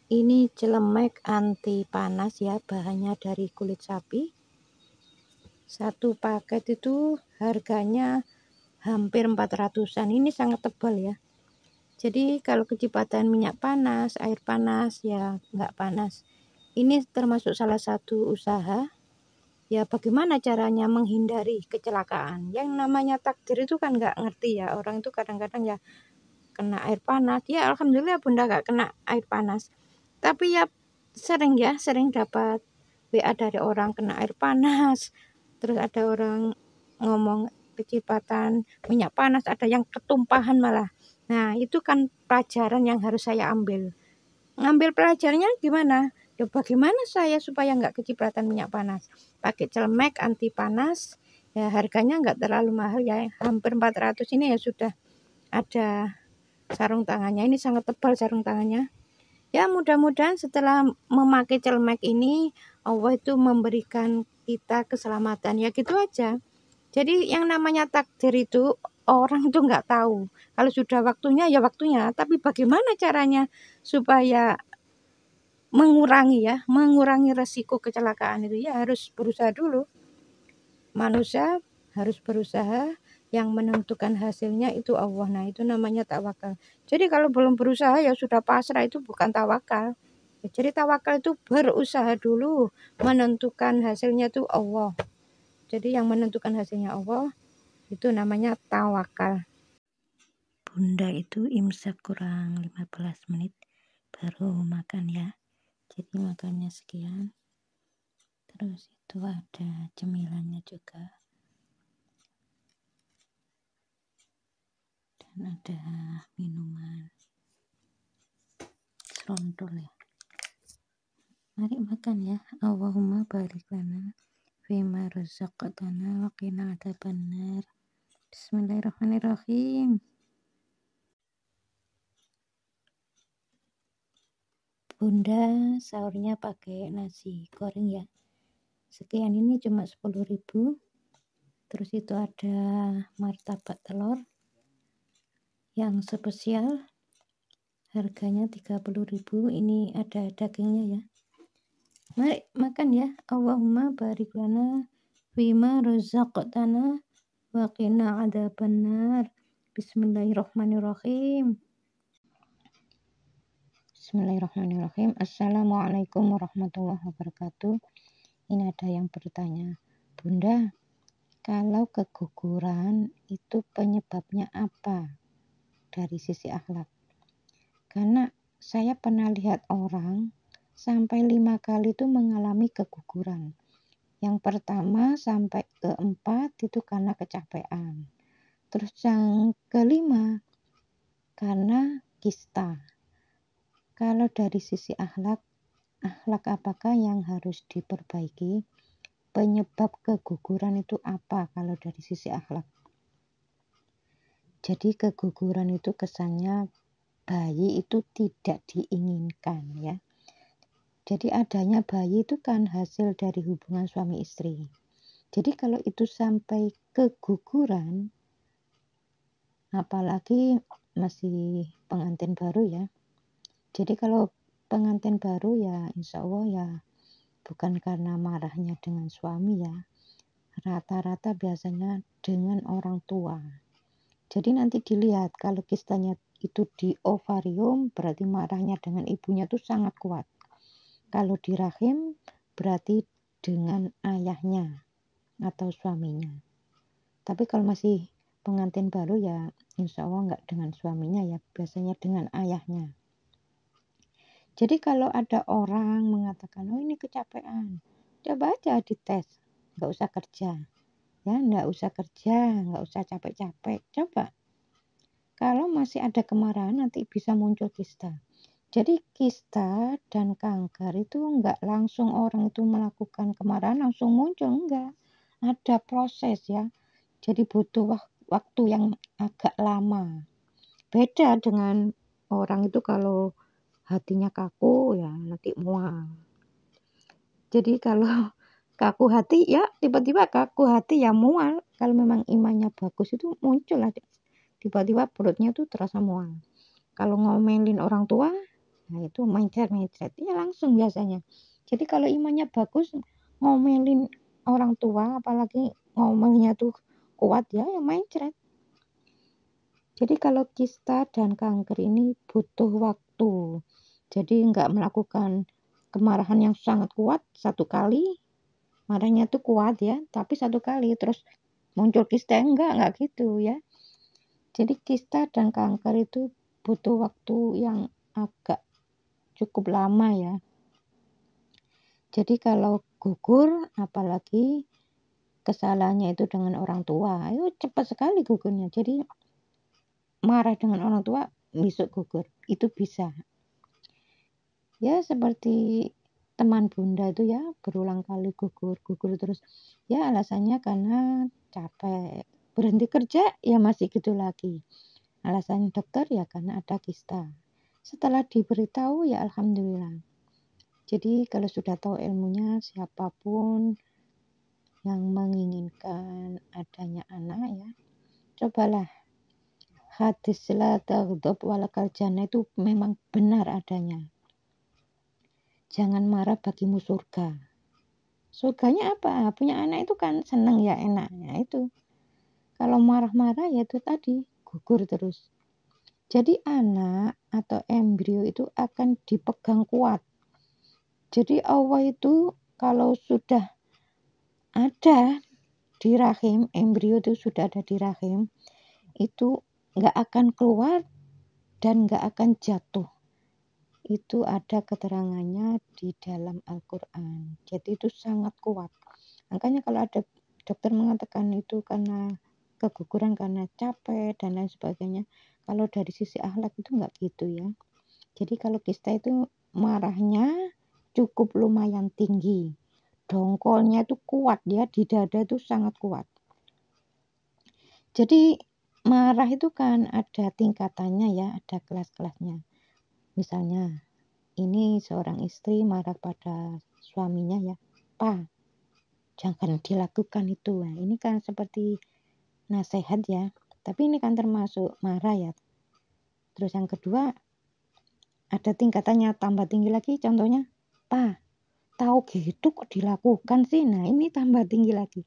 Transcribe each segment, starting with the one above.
Ini celemek anti panas ya, bahannya dari kulit sapi. Satu paket itu harganya hampir 400-an. Ini sangat tebal ya. Jadi kalau keciptaan minyak panas, air panas ya nggak panas. Ini termasuk salah satu usaha. Ya bagaimana caranya menghindari kecelakaan. Yang namanya takdir itu kan nggak ngerti ya. Orang itu kadang-kadang ya kena air panas. Ya alhamdulillah bunda nggak kena air panas. Tapi ya sering dapat WA dari orang kena air panas. Terus ada orang ngomong kecepatan minyak panas, ada yang ketumpahan malah. Nah itu kan pelajaran yang harus saya ambil. Ngambil pelajarannya gimana? Ya bagaimana saya supaya nggak kecipratan minyak panas? Pakai celemek anti panas. Ya harganya nggak terlalu mahal ya. Hampir 400 ini ya sudah ada sarung tangannya. Ini sangat tebal sarung tangannya. Ya mudah-mudahan setelah memakai celemek ini Allah itu memberikan kita keselamatan. Ya gitu aja. Jadi yang namanya takdir itu orang itu nggak tahu. Kalau sudah waktunya ya waktunya. Tapi bagaimana caranya supaya mengurangi resiko kecelakaan itu ya harus berusaha dulu. Manusia harus berusaha, yang menentukan hasilnya itu Allah. Nah itu namanya tawakal. Jadi kalau belum berusaha ya sudah pasrah, itu bukan tawakal. Jadi tawakal itu berusaha dulu, menentukan hasilnya itu Allah. Jadi yang menentukan hasilnya Allah itu namanya tawakal. Bunda itu imsak kurang 15 menit baru makan ya. Jadi makannya sekian. Terus itu ada cemilannya juga. Dan ada minuman serondol ya. Mari makan ya. Allahumma barik lana fima razaqtana wa qina adzabannar. Bismillahirrahmanirrahim. Bunda sahurnya pakai nasi goreng ya. Sekian ini cuma 10.000. Terus itu ada martabak telur yang spesial. Harganya 30.000. Ini ada dagingnya ya. Mari makan ya. Allahumma barik lana fima razaqtana wa qina adzabannar. Bismillahirrahmanirrahim. Bismillahirrahmanirrahim. Assalamualaikum warahmatullahi wabarakatuh. Ini ada yang bertanya, Bunda, kalau keguguran itu penyebabnya apa dari sisi akhlak? Karena saya pernah lihat orang sampai 5 kali itu mengalami keguguran. Yang pertama sampai keempat itu karena kecapean. Terus yang kelima karena kista. Kalau dari sisi akhlak apakah yang harus diperbaiki? Penyebab keguguran itu apa kalau dari sisi akhlak? Jadi keguguran itu kesannya bayi itu tidak diinginkan ya. Jadi adanya bayi itu kan hasil dari hubungan suami istri. Jadi kalau itu sampai keguguran, apalagi masih pengantin baru ya. Jadi kalau pengantin baru ya insya Allah ya bukan karena marahnya dengan suami ya. Rata-rata biasanya dengan orang tua. Jadi nanti dilihat kalau kistanya itu di ovarium berarti marahnya dengan ibunya itu sangat kuat. Kalau di rahim berarti dengan ayahnya atau suaminya. Tapi kalau masih pengantin baru ya insya Allah nggak dengan suaminya ya, biasanya dengan ayahnya. Jadi kalau ada orang mengatakan, oh ini kecapean, coba aja dites, nggak usah kerja. Ya nggak usah kerja, nggak usah capek-capek, coba. Kalau masih ada kemarahan nanti bisa muncul kista. Jadi kista dan kanker itu nggak langsung orang itu melakukan kemarahan langsung muncul, enggak. Ada proses ya. Jadi butuh waktu yang agak lama. Beda dengan orang itu kalau hatinya kaku ya nanti mual. Jadi kalau kaku hati ya tiba-tiba kaku hati ya mual. Kalau memang imannya bagus itu muncul lah tiba-tiba perutnya tuh terasa mual. Kalau ngomelin orang tua Nah itu mencret-mencret ya langsung biasanya. Jadi kalau imannya bagus, ngomelin orang tua apalagi ngomelnya tuh kuat ya mencret. Jadi kalau kista dan kanker ini butuh waktu. Jadi nggak melakukan kemarahan yang sangat kuat satu kali, marahnya tuh kuat ya, tapi satu kali terus muncul kista enggak gitu ya. Jadi kista dan kanker itu butuh waktu yang agak cukup lama ya. Jadi kalau gugur apalagi kesalahannya itu dengan orang tua, itu cepat sekali gugurnya. Jadi marah dengan orang tua besok gugur, itu bisa. Ya seperti teman bunda itu ya berulang kali gugur terus. Ya alasannya karena capek. Berhenti kerja ya masih gitu lagi. Alasan dokter ya karena ada kista. Setelah diberitahu ya alhamdulillah. Jadi kalau sudah tahu ilmunya siapapun yang menginginkan adanya anak ya, cobalah hadis la taghdab walakal jannah itu memang benar adanya. Jangan marah bagimu surga. Surganya apa? Punya anak itu kan senang ya enaknya itu. Kalau marah-marah ya itu tadi gugur terus. Jadi anak atau embrio itu akan dipegang kuat. Jadi Allah itu kalau sudah ada di rahim, embrio itu sudah ada di rahim, itu nggak akan keluar dan nggak akan jatuh. Itu ada keterangannya di dalam Al-Quran. Jadi itu sangat kuat. Makanya kalau ada dokter mengatakan itu karena keguguran, karena capek dan lain sebagainya. Kalau dari sisi akhlak itu nggak gitu ya. Jadi kalau kista itu marahnya cukup lumayan tinggi. Dongkolnya itu kuat ya, di dada itu sangat kuat. Jadi marah itu kan ada tingkatannya ya, ada kelas-kelasnya. Misalnya ini seorang istri marah pada suaminya ya, "Pa, jangan dilakukan itu." Nah, ini kan seperti nasihat ya, tapi ini kan termasuk marah ya. Terus yang kedua ada tingkatannya tambah tinggi lagi, contohnya, "Pa, tahu gitu kok dilakukan sih." Nah, ini tambah tinggi lagi.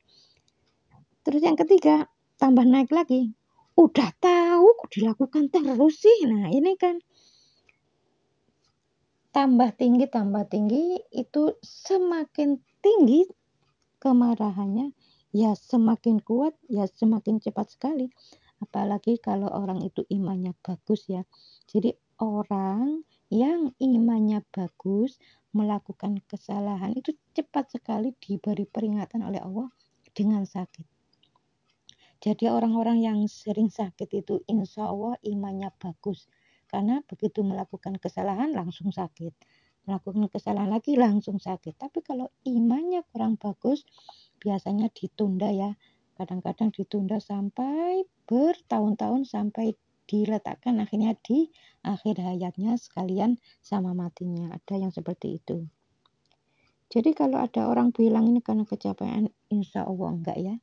Terus yang ketiga tambah naik lagi, "Udah tahu kok dilakukan terus sih." Nah, ini kan tambah tinggi itu semakin tinggi kemarahannya ya semakin kuat ya semakin cepat sekali. Apalagi kalau orang itu imannya bagus ya. Jadi orang yang imannya bagus melakukan kesalahan itu cepat sekali diberi peringatan oleh Allah dengan sakit. Jadi orang-orang yang sering sakit itu insya Allah imannya bagus. Karena begitu melakukan kesalahan langsung sakit. Melakukan kesalahan lagi langsung sakit. Tapi kalau imannya kurang bagus biasanya ditunda ya. Kadang-kadang ditunda sampai bertahun-tahun sampai diletakkan akhirnya di akhir hayatnya sekalian sama matinya. Ada yang seperti itu. Jadi kalau ada orang bilang ini karena kecapean, insya Allah enggak ya.